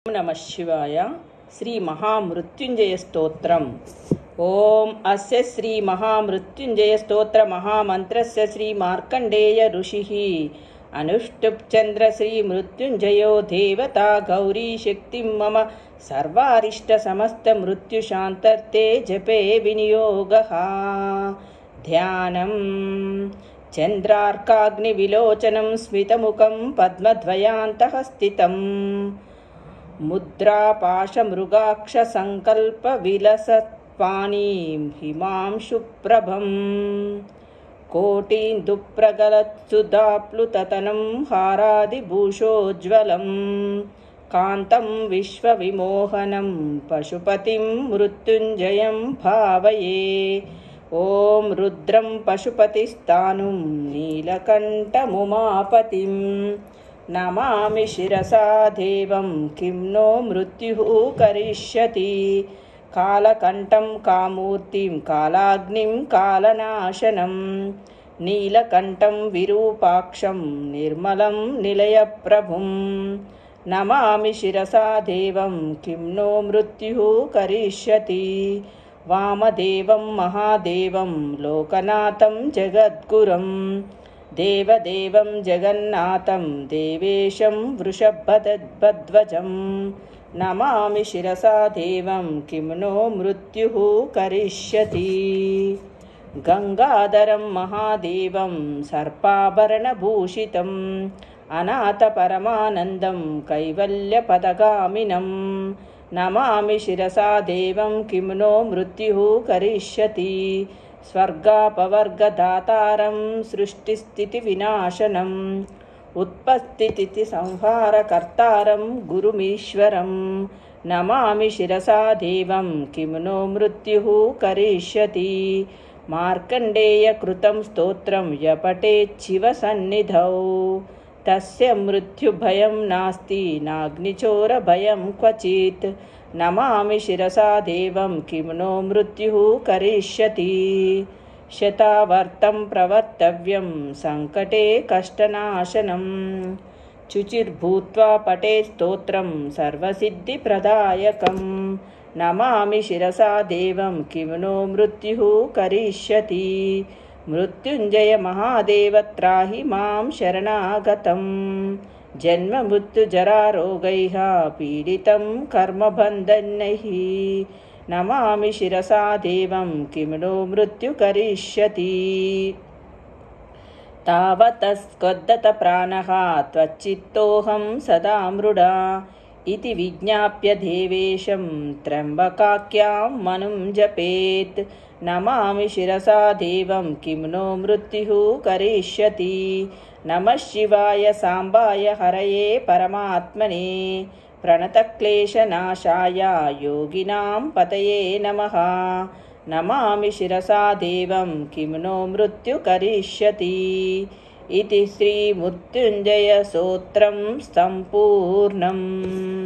नमः शिवाय। श्री महामृत्युंजय स्तोत्रम्। ओम अस्य श्री महामृत्युंजय स्तोत्र महामन्त्रस्य श्री मार्कण्डेय ऋषिः अनुष्टुप् चन्द्र श्री मृत्युंजयो देवता गौरी शक्तिं मम सर्वारिष्ट समस्त मृत्यु शान्तर्ते जपे विनियोगः। ध्यानम् चन्द्रार्काग्निविलोचनं स्मितमुखं पद्मद्वयान्तः स्थितम् मुद्रापाशमृगाक्ष संकल्प विलसत्पानीं हिमांशुप्रभं कोटीन्दुप्रगलत्सुधाप्लुततनं हारादिभूषोज्ज्वलं कान्तं विश्वविमोहनं पशुपतिं मृत्युञ्जयं भावये। ॐ रुद्रं पशुपतिस्तानुं नीलकण्ठमुमापतिं नमामि शिरसा देवं किं नो मृत्युः करिष्यति। कालकण्ठं कामूर्तिं कालाग्निं कालनाशनं नीलकण्ठं विरूपाक्षं निर्मलं निलयप्रभुं नमामि शिरसा देवं किं नो मृत्युः करिष्यति। वामदेवं महादेवं लोकनाथं जगद्गुरुं देवदेवं जगन्नाथं देवेशं वृषभध्वजं नमामि शिरसा देवं किं नो मृत्युः करिष्यति। गंगाधरं महादेवं सर्पाभरणभूषितं अनाथपरमानन्दं कैवल्यपदगामिनं नमामि शिरसा देवं किं नो मृत्युः करिष्यति। स्वर्गापवर्गदातारं सृष्टिस्थितिविनाशनम् उत्पत्तिस्थितिसंहारकर्तारं गुरुमीश्वरं नमामि शिरसा देवं किं नो मृत्युः करिष्यति। मार्कण्डेयकृतं स्तोत्रं यपठेत् शिवसन्निधौ तस्य मृत्युभयं नास्ति नाग्निचोरभयं क्वचित् नमामि शिरसा देवं किं नो मृत्युः करिष्यति। शतावर्तं प्रवर्तव्यं सङ्कटे कष्टनाशनं शुचिर्भूत्वा पठेत् स्तोत्रं सर्वसिद्धिप्रदायकं नमामि शिरसा देवं किं नो मृत्युः करिष्यति। मृत्युञ्जय महादेव त्राहि मां शरणागतं जन्ममृत्युजरारोगैः पीडितं कर्मबन्धनैः नमामि शिरसा देवं किं नो मृत्युः करिष्यति। तावतस्त्वद्गतप्राणः त्वच्चित्तोऽहं सदा मृडा इति विज्ञाप्य देवेशं त्र्यम्बकाख्यां मनुं जपेत् नमामि शिरसा देवं किं नो मृत्युः करिष्यति। नमः शिवाय साम्बाय हरये परमात्मने प्रणतक्लेशनाशाय योगिनां पतये नमः नमामि शिरसा देवं किं नो मृत्युः करिष्यति। इति श्री मृत्युंजय स्तोत्रं सम्पूर्णम्।